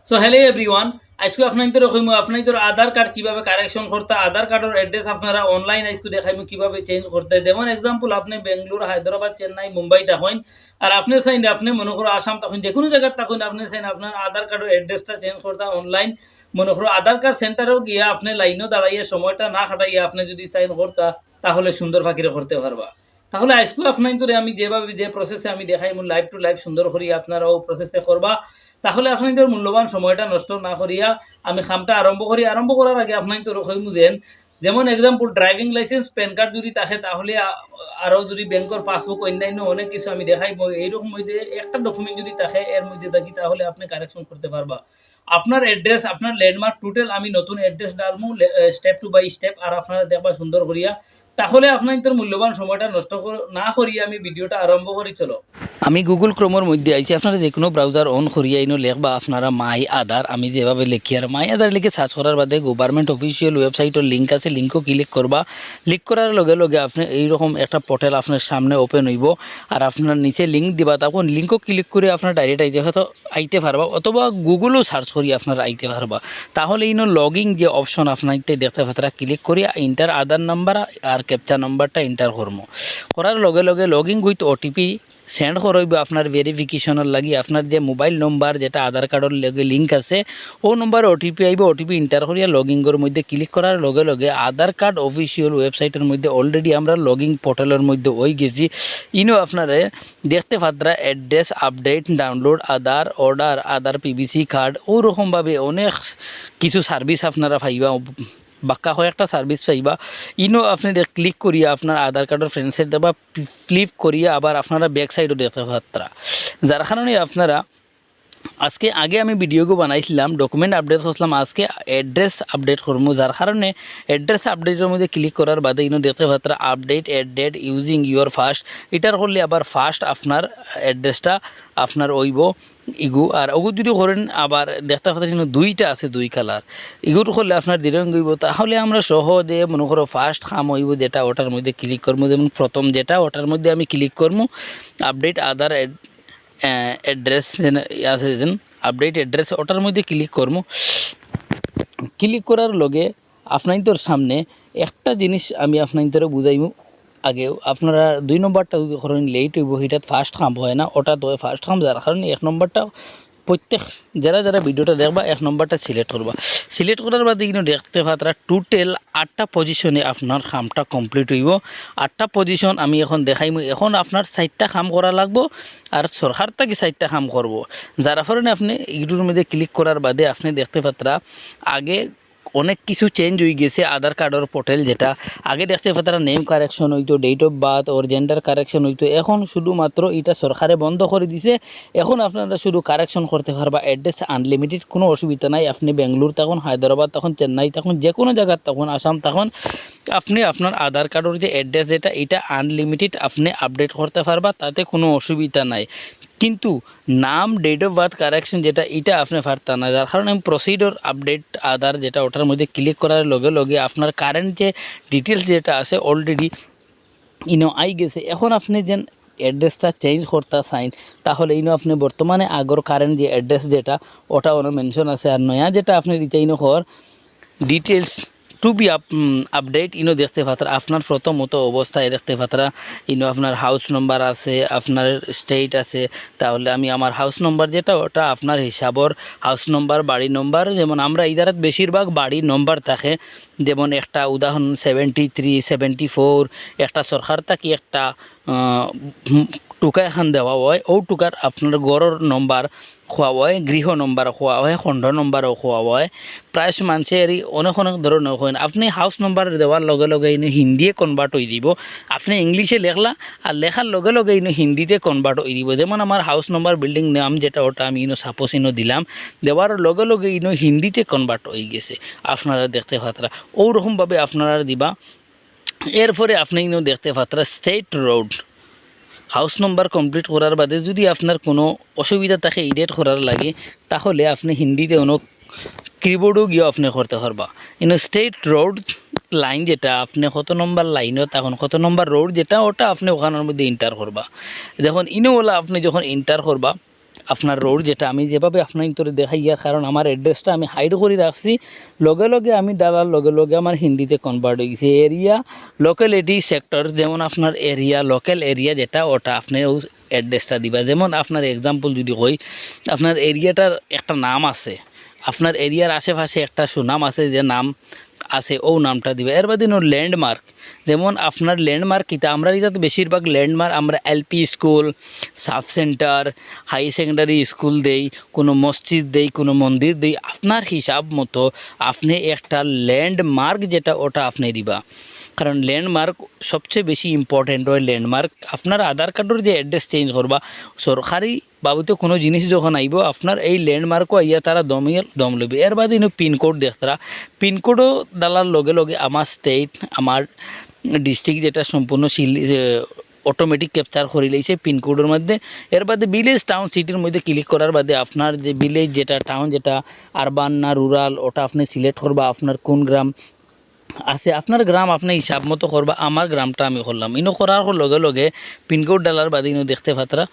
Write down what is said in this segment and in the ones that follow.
So hello everyone, আজকে আপনাদের কইমু আপনাদের আধার কার্ড কিভাবে কারেকশন করতে, আধার কার্ডের অ্যাড্রেস আপনারা অনলাইন আজকে দেখাইমু কিভাবে চেঞ্জ করতে। যেমন এক্সাম্পল, আপনি বেঙ্গালুরু, হায়দ্রাবাদ, চেন্নাই, মুম্বাই থাকেন, আর আপনি চাইন আপনি মনে করো আসাম থাকেন, যে কোনো জায়গায় থাকুন, আপনি চাইন আপনার আধার কার্ডের অ্যাড্রেসটা চেঞ্জ করতে অনলাইন। মনে করো আধার কার্ড সেন্টারেও গিয়া আপনি লাইনও দাঁড়াইয়া সময়টা না খাটাইয়া আপনি যদি চাইন করতা, তাহলে সুন্দর ফাঁকিরে করতে পারবা। তাহলে আজকে আপনাদের আমি যেভাবে যে প্রসেসে আমি দেখাইমু লাইভ টু লাইভ সুন্দর করিয়া আপনারাও প্রসেসে করবা। তাহলে আপনাদের মূল্যবান সময়টা নষ্ট না করিয়া আমি কামটা আরম্ভ করার আগে আপনাদের কইমু যেমন example driving licence, pan card যদি থাকে, তাহলে আরও যদি ব্যাংকের পাসবুক, অন্যান্য অনেক কিছু আমি দেখাইব। এইরকম মধ্যে একটা ডকুমেন্ট যদি থাকে এর মধ্যে থাকি, তাহলে আপনি কারেকশন করতে পারবা। আপনার অ্যাড্রেস, আপনার ল্যান্ডমার্ক টোটাল আমি নতুন অ্যাড্রেস ডালমু স্টেপ টু বাই স্টেপ, আর আপনারা দেখবা সুন্দর করিয়া। তাহলে আপনাদের মূল্যবান সময়টা নষ্ট না করিয়া আমি ভিডিওটা আরম্ভ করি। চলো, আমি গুগল ক্রোমের মধ্যে আইছি। আপনারা যে কোনো ব্রাউজার অন করিয়া ইনো লেখবা আপনারা মাই আধার। আমি যেভাবে লিখি আর মাই আধার লিখে সার্চ করার বাদে গভর্নমেন্ট অফিসিয়াল ওয়েবসাইটের লিঙ্ক আছে, লিঙ্কও ক্লিক করবা। ক্লিক করার লগে লগে আপনি এইরকম একটা পোর্টাল আপনার সামনে ওপেন হইব, আর আপনার নিচে লিঙ্ক দিবা, তখন লিঙ্কও ক্লিক করে আপনার ডাইরেক্ট আইতে পারবা, অথবা গুগলও সার্চ করি আপনারা আইতে পারবা। তাহলে ইনো লগইন যে অপশন আপনার দেখতে পাত্রা, ক্লিক করিয়া ইন্টার আধার নাম্বার আর ক্যাপচা নাম্বারটা এন্টার করবো। করার লগে লগে লগইন উইথ ওটিপি সেন্ড করইব আপনার ভেরিফিকেশনের লাগি। আপনার যে মোবাইল নম্বর যেটা আধার কার্ডের লগে লিঙ্ক আছে, ও নম্বর ওটিপি আইব। ওটিপি এন্টার করিয়া লগইনের মধ্যে ক্লিক করার লগে লগে আধার কার্ড অফিসিয়াল ওয়েবসাইটের মধ্যে অলরেডি আমরা লগইন পোর্টালের মধ্যে হয়ে গেছি। ইনো আপনারা দেখতে পাত্রা অ্যাড্রেস আপডেট, ডাউনলোড আধার, অর্ডার আধার, পিবিসি কার্ড, ওরকমভাবে অনেক কিছু সার্ভিস আপনারা পাইবা। বাক্কা কয়েকটা সার্ভিস পাইবা। ইনো আপনি ক্লিক করিয়া আপনার আধার কার্ডের ফ্রন্ট সাইড দেবা, ফ্লিপ করিয়া আবার আপনারা ব্যাক সাইডও দেখতে পাত্রা। যার কারণে আপনারা আগে আমি ভিডিওগো বানাইছিলাম, ডকুমেন্ট আপডেট করছিলাম, আজকে অ্যাড্রেস আপডেট করবো। যার কারণে অ্যাড্রেস আপডেটের মধ্যে ক্লিক করার বাদে ইনো দেখতে Patra update address using your first. এটার করলে আবার ফার্স্ট আপনার অ্যাড্রেসটা আপনার ওইব ইগু। আর ওগু যদি করেন আবার দেখতে পাচ্ছেন দুইটা আছে, দুই কালার। ইগুর করলে আপনার দীর্ঘ হইব। তাহলে আমরা সহজে মনে করো ফার্স্ট কাম হইব যেটা, ওটার মধ্যে ক্লিক করবো। যেমন প্রথম যেটা, ওটার মধ্যে আমি ক্লিক করবো আপডেট আধার অ্যাড্রেস আছে, যেন আপডেট অ্যাড্রেস, ওটার মধ্যে ক্লিক করবো। ক্লিক করার লগে আপনাদের সামনে একটা জিনিস আমি আপনাদের বুঝাইমু। আগেও আপনারা 2 নম্বরটা করেন লেট হইব, সেটা ফার্স্ট কাম হয় না, ওটা তো ফার্স্ট কাম। যার কারণে 1 নম্বরটা প্রত্যেক যারা ভিডিওটা দেখবা 1 নম্বরটা সিলেক্ট করবা। সিলেক্ট করার বাদে কিন্তু দেখতে পাত্রা টোটাল 8টা পজিশনে আপনার কামটা কমপ্লিট হইব। 8টা পজিশন আমি এখন দেখাইমু। এখন আপনার 4টা কাম করা লাগবো, আর সরকার থেকে 4টা কাম করব। যার কারণে আপনি ইউটিউবের মধ্যে ক্লিক করার বাদে আপনি দেখতে পাত্রা আগে অনেক কিছু চেঞ্জ হয়ে গেছে। আধার কার্ডের পোর্টাল যেটা আগে দেখতে পাত্রা নেম কারেকশন হইতো, date of birth or gender correction হইতো, এখন শুধুমাত্র এটা সরকারে বন্ধ করে দিছে। এখন আপনারা শুধু কারেকশন করতে পারবা। অ্যাড্রেস আনলিমিটেড, কোনো অসুবিধা নাই। আপনি বেঙ্গালুরু তখন, হায়দ্রাবাদ তখন, চেন্নাই তখন, যে কোনো জায়গার তখন, আসাম তখন, আপনি আপনার আধার কার্ডের যে অ্যাড্রেস যেটা, এটা আনলিমিটেড আপনি আপডেট করতে পারবা, তাতে কোনো অসুবিধা নাই। কিন্তু নাম, ডেট অফ বার্থ কারেকশন যেটা, এটা আপনি পারতা না। যার কারণে আমি প্রসিডিওর আপডেট আধার যেটা, ওটার মধ্যে ক্লিক করার লগে লগে আপনার কারেন্ট যে ডিটেলস যেটা আছে অলরেডি আই গেছে। এখন আপনি যেন অ্যাড্রেসটা চেঞ্জ করতে চাইন, তাহলে আপনি বর্তমানে আগর কারেন্ট যে অ্যাড্রেস যেটা, ওটা মেনশন আছে। আর নয়া যেটা আপনি দিতে হর ডিটেলস টু বি আপডেট দেখতে পাত্রা আপনার প্রথমত অবস্থায় দেখতে পাত্রা আপনার হাউস নম্বর আছে, আপনার স্টেট আছে। তাহলে আমি আমার হাউস নম্বর যেটা, ওটা আপনার হিসাবর হাউস নম্বর, বাড়ি নম্বর। যেমন আমরা ইদারাত বেশিরভাগ বাড়ির নম্বর থাকে, যেমন একটা উদাহরণ 73, 74, একটা সরকার থাকি একটা টুকা এখন দেওয়া হয়, ও টুকার আপনার গড়ের নম্বর খোয়া হয়, গৃহ নম্বর খোয়া হয়, খণ্ড নম্বরও খোয়া হয়। প্রায় মানুষের অনেক ধরনের হয়। আপনি হাউস নম্বর দেওয়ার লগে লগে হিন্দিয়ে কনভার্ট হয়ে দিব। আপনি ইংলিশে লেখলা, আর লেখার লগে লগে হিন্দিতে কনভার্ট হয়ে দিব। যেমন আমার হাউস নম্বর বিল্ডিং নাম যেটা, ওটা আমি সাপোজ দিলাম, দেওয়ার লগে লগে হিন্দিতে কনভার্ট হয়ে গেছে। আপনারা দেখতে পাত্রা ওরকমভাবে আপনারা দিবা। এরপরে আপনি দেখতে পাত্রা স্টেট রোড হাউস নম্বর কমপ্লিট করার বাদে যদি আপনার কোনো অসুবিধা থাকে এডিট করার লাগে, তাহলে আপনি হিন্দিতে অনেক কিবোর্ডও গিয়ে আপনি করতে পারবা। স্টেট রোড লাইন যেটা, আপনি কত নম্বর লাইনও তখন কত নম্বর রোড যেটা, ওটা আপনি ওখানের মধ্যে এন্টার করবা। দেখুন ওলা আপনি যখন এন্টার করবা, আপনার রোড যেটা আমি যেভাবে আপনার ভিতরে দেখাই ইয়ার কারণ আমার অ্যাড্রেসটা আমি হাইড করে রাখছি লগে লগে আমি ডালার লগে লগে আমার হিন্দিতে কনভার্ট হয়ে গেছে এরিয়া লোকালিটি সেক্টর যেমন আপনার এরিয়া লোকাল এরিয়া যেটা ওটা আপনি অ্যাড্রেসটা দিবা যেমন আপনার এক্সাম্পল যদি হই আপনার এরিয়াটার একটা নাম আছে আপনার এরিয়ার আশেপাশে একটা সুনাম আছে যে নাম আছে ও নামটা দিবে এর বাদে ল্যান্ডমার্ক যেমন আপনার ল্যান্ডমার্ক কিতা আমরা এটা তো বেশিরভাগ ল্যান্ডমার্ক আমরা LP school sub centre high secondary school দেই কোনো মসজিদ দেই কোনো মন্দির দেই আপনার হিসাব মতো আপনি একটা ল্যান্ডমার্ক যেটা ওটা আপনি দিবা কারণ ল্যান্ডমার্ক সবচেয়ে বেশি ইম্পর্টেন্ট হয় ল্যান্ডমার্ক আপনার আধার কার্ডের যে অ্যাড্রেস চেঞ্জ করবা সরকারি বাবুতে কোনো জিনিস যখন আইব আপনার এই ল্যান্ডমার্কও আইয়া তারা দম লইবে এর বাদে পিনকোড দেখতারা পিনকোডও ডালার লগে লগে আমার স্টেট আমার ডিস্ট্রিক্ট যেটা সম্পূর্ণ অটোমেটিক ক্যাপচার করে লইছে পিনকোডের মধ্যে এর বাদে ভিলেজ টাউন সিটির মধ্যে ক্লিক করার বাদে আপনার যে ভিলেজ যেটা টাউন যেটা আরবান না রুরাল ওটা আপনি সিলেক্ট করবা আপনার কোন গ্রাম আছে আপনার গ্রাম আপনি হিসাব মতো করবা আমার গ্রামটা আমি করলাম ইনো করার লগে লগে পিনকোড ডালার বাদে ইনো দেখতে পাত্রা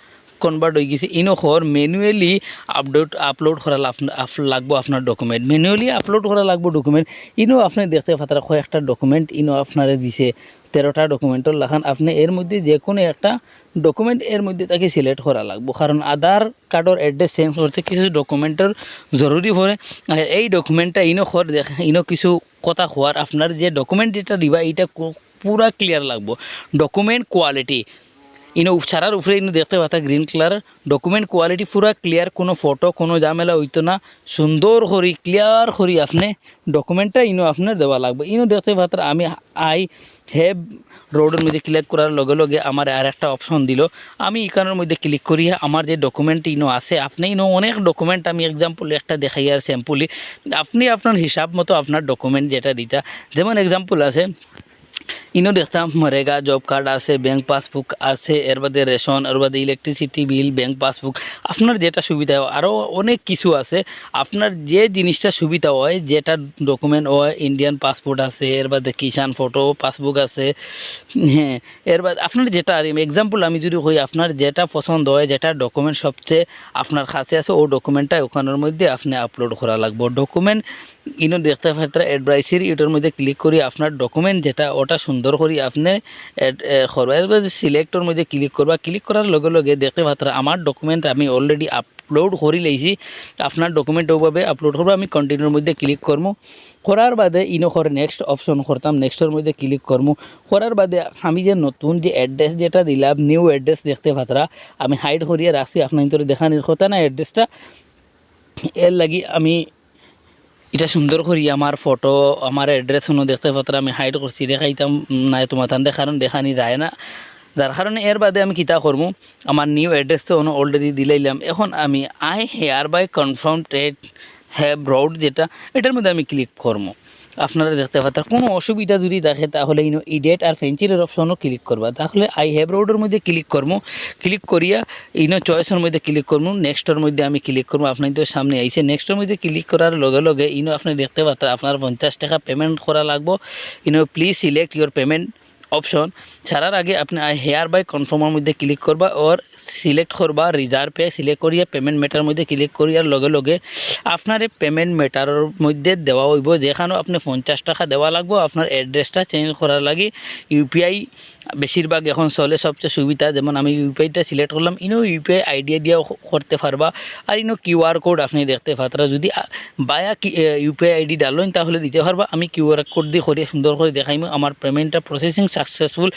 কনভার্ট হয়ে গেছে ইনো হর ম্যানুয়ালি আপলোড করা লাগবো আপনার ডকুমেন্ট ম্যানুয়ালি আপলোড করা লাগবো ডকুমেন্ট ইনো আপনি দেখতে পাত্রা কয়েকটা ডকুমেন্ট ইনো আপনারে দিছে 13টা ডকুমেন্টর লাখান আপনি এর মধ্যে যে কোনো একটা ডকুমেন্ট এর মধ্যে তাকে সিলেক্ট করা লাগবো কারণ আধার কার্ডের অ্যাড্রেস চেঞ্জ করতে কিছু ডকুমেন্টের জরুরি পড়ে আর এই ডকুমেন্টটা ইনো খর দেখ ইনো কিছু কথা হওয়ার আপনার যে ডকুমেন্ট যেটা দিবা এইটা পুরা ক্লিয়ার লাগবো ডকুমেন্ট কোয়ালিটি ইনো ছাড়ার উপরে ইনো দেখতে পাতা গ্রিন কালার ডকুমেন্ট কোয়ালিটি পুরা ক্লিয়ার কোনো ফটো কোনো ঝামেলা হইতো না সুন্দর করি ক্লিয়ার করি আপনি ডকুমেন্টটা ইনো আপনার দেওয়া লাগবে ইনো দেখতে পাতা আমি আই হ্যাভ রোডের মধ্যে ক্লিক করার লগে লগে আমার আর একটা অপশন দিল আমি এখানের মধ্যে ক্লিক করি আমার যে ডকুমেন্ট ইনো আছে আপনি ইনো অনেক ডকুমেন্ট আমি এক্সাম্পল একটা দেখাই আর স্যাম্পলি আপনি আপনার হিসাব মতো আপনার ডকুমেন্ট যেটা দিতা যেমন এক্সাম্পল আছে ইনো দেখতাম মরেগা জব কার্ড আছে ব্যাংক পাসবুক আছে এর বাদে রেশন এর বাদে ইলেকট্রিসিটি বিল ব্যাংক পাসবুক আপনার যেটা সুবিধা হয় আরও অনেক কিছু আছে আপনার যে জিনিসটা সুবিধা হয় যেটা ডকুমেন্ট হয় ইন্ডিয়ান পাসপোর্ট আছে এর বাদে কিষান ফটো পাসবুক আছে হ্যাঁ এর বাদে আপনার যেটা আর এক্সাম্পল আমি যদি হই আপনার যেটা পছন্দ হয় যেটা ডকুমেন্ট সবচেয়ে আপনার কাছে আছে ও ডকুমেন্টটা ওখানের মধ্যে আপনি আপলোড করা লাগবে ডকুমেন্ট ইনো দেখতে পাত্রা অ্যাডভাইসারি এটার মধ্যে ক্লিক করি আপনার ডকুমেন্ট যেটা ওটা সুন্দর করি আপনি করবা সিলেক্টর মধ্যে ক্লিক করবা ক্লিক করার লগে লগে দেখতে পাত্রা আমার ডকুমেন্ট আমি অলরেডি আপলোড করে লাইছি আপনার ডকুমেন্ট ওভাবে আপলোড করবো আমি কন্টিনিউর মধ্যে ক্লিক করবো করার বাদে ইনো করে নেক্সট অপশন করতাম নেক্সটের মধ্যে ক্লিক করবো করার বাদে আমি যে নতুন যে অ্যাড্রেস যেটা দিলাম নিউ অ্যাড্রেস দেখতে পাত্রা আমি হাইড করিয়ে রাখছি আপনার ভিতরে দেখানোর কথা না অ্যাড্রেসটা এর লাগি আমি এটা সুন্দর করি আমার ফটো আমার অ্যাড্রেস শুনো দেখতে পাত্রা আমি হাইড করছি দেখাইতাম না তোমার তান কারণ দেখানি যায় না যার কারণে এর বাদে আমি কিতা করবো আমার নিউ অ্যাড্রেস তো অলরেডি দিলাইলাম এখন আমি I hereby confirm have road যেটা এটার মধ্যে আমি ক্লিক করবো আপনারা দেখতে পাচ্ছেন কোনো অসুবিধা যদি দেখে তাহলে ইনো ইডেট আর পেন্সিলের অপশনও ক্লিক করবা তাহলে আই হ্যাভ রোডের মধ্যে ক্লিক করবো ক্লিক করিয়া ইনো চয়েসের মধ্যে ক্লিক করবো নেক্সটের মধ্যে আমি ক্লিক করবো আপনার তো সামনে আইসে নেক্সটের মধ্যে ক্লিক করার লগে লগে ইনো আপনি দেখতে পাচ্ছেন আপনার 50 টাকা পেমেন্ট করা লাগবো ইনো please select your payment option ছাড়ার আগে আপনি হেয়ার বাই কনফার্মের মধ্যে ক্লিক করবা ওর সিলেক্ট করবা রিজার্ভ পে সিলেক্ট করিয়া পেমেন্ট মেটার মধ্যে ক্লিক করিয়ার লগে লগে আপনার পেমেন্ট মেটারের মধ্যে দেওয়া হইব যেখানেও আপনি 50 টাকা দেওয়া লাগবো আপনার অ্যাড্রেসটা চেঞ্জ করার লাগে ইউপিআই বেশিরভাগ এখন চলে সবচেয়ে সুবিধা যেমন আমি ইউপিআইটা সিলেক্ট করলাম ইনো ইউপিআই আইডিয়া দিয়েও করতে পারবা আর ইনো কিউআর কোড আপনি দেখতে পাত্রা যদি বায়া ইউপিআই আইডি ডালেন তাহলে দিতে পারবা আমি কিউআর কোড দিয়ে করিয়ে সুন্দর করে দেখাইম আমার পেমেন্টটা প্রসেসিং সাকসেসফুল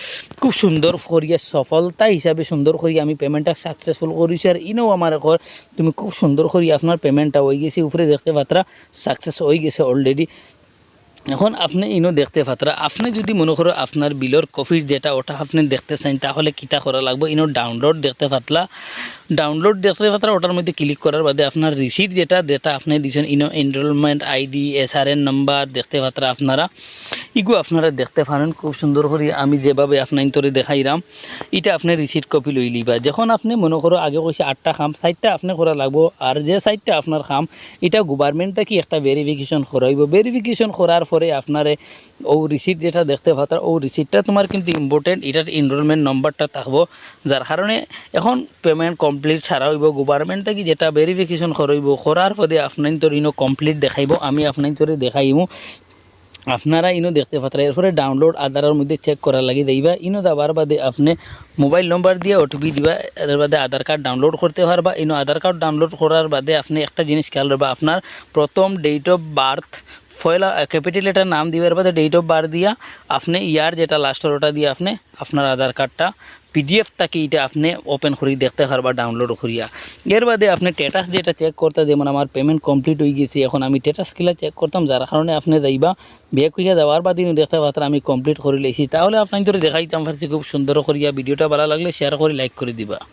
খুব সুন্দর করিয়া সফলতা হিসাবে সুন্দর করিয়া আমি পেমেন্টটা সাকসেসফুল করেছি আর ইনো আমার এখন তুমি খুব সুন্দর করিয়া আপনার পেমেন্টটা হয়ে গেছে উপরে দেখতে পাত্রা সাকসেস হয়ে গেছে অলরেডি এখন আপনি ইনো দেখতে পাত্রা আপনি যদি মনে করো আপনার বিলর কপির যেটা ওটা আপনি দেখতে চান তাহলে কিতা করা লাগবে ইনো ডাউনলোড দেখতে পাতলা ডাউনলোড দেখতে পাত্রা ওটার মধ্যে ক্লিক করার বাদে আপনার রিসিট যেটা আপনি দিয়েছেন ইনো এনরোলমেন্ট আইডি এসআরএন নাম্বার দেখতে পাত্রা আপনারা ইগু আপনারা দেখতে পারেন খুব সুন্দর করে আমি যেভাবে আপনার তোরে দেখাইলাম এটা আপনি রিসিট কপি লই লিবা যখন আপনি মনে করো আগে কইছে 8টা কাম 6টা আপনি করা লাগবো আর যে 6টা আপনার কাম এটা গভর্নমেন্টটা কি একটা ভেরিফিকেশন করাইব ভেরিফিকেশন করার পরে পরে আপনারে ও রিসিট যেটা দেখতে পাতা ও রিসিটটা তোমার কিন্তু ইম্পর্টেন্ট, এটার এনরোলমেন্ট নম্বরটা থাকবো, যার কারণে এখন পেমেন্ট কমপ্লিট ছাড়া হইব গভর্নমেন্ট থেকে যেটা ভেরিফিকেশন করাইব, করার পরে আপনার তোর ইনো কমপ্লিট দেখাইব, আমি আপনার তোরে দেখাইমু। আপনারা ইনো দেখতে পাত্রা এরপরে ডাউনলোড আধারের মধ্যে চেক করার লাগি দেইবা, ইনো দেওয়ার বাদে আপনি মোবাইল নম্বর দিয়ে ওটিপি দিবা, এর বাদে আধার কার্ড ডাউনলোড করতে পারবা। ইনো আধার কার্ড ডাউনলোড করার বাদে আপনি একটা জিনিস খেয়াল রাখবা, আপনার প্রথম ডেট অফ বার্থ পয়লা ক্যাপিটাল লেটার নাম দিবার বাদে ডেট অফ বার্থ দিয়া আপনি ইয়ার যেটা লাস্টের ওটা দিয়ে আপনি আপনার আধার কার্ডটা পিডিএফ তাকে এটা আপনি ওপেন করি দেখতে পারবা ডাউনলোড করিয়া। এর বাদে আপনি স্ট্যাটাস যেটা চেক করতে, যেমন আমার পেমেন্ট কমপ্লিট হয়ে গেছে, এখন আমি স্ট্যাটাস কিলা চেক করতাম, যার কারণে আপনি যাইবা ব্যাক হইয়া যাওয়ার বাদে দেখতে পাত্র আমি কমপ্লিট করে লেছি। তাহলে আপনার দেখাইতাম পারছি খুব সুন্দর করিয়া। ভিডিওটা ভালো লাগলে শেয়ার করে লাইক করে দিবা।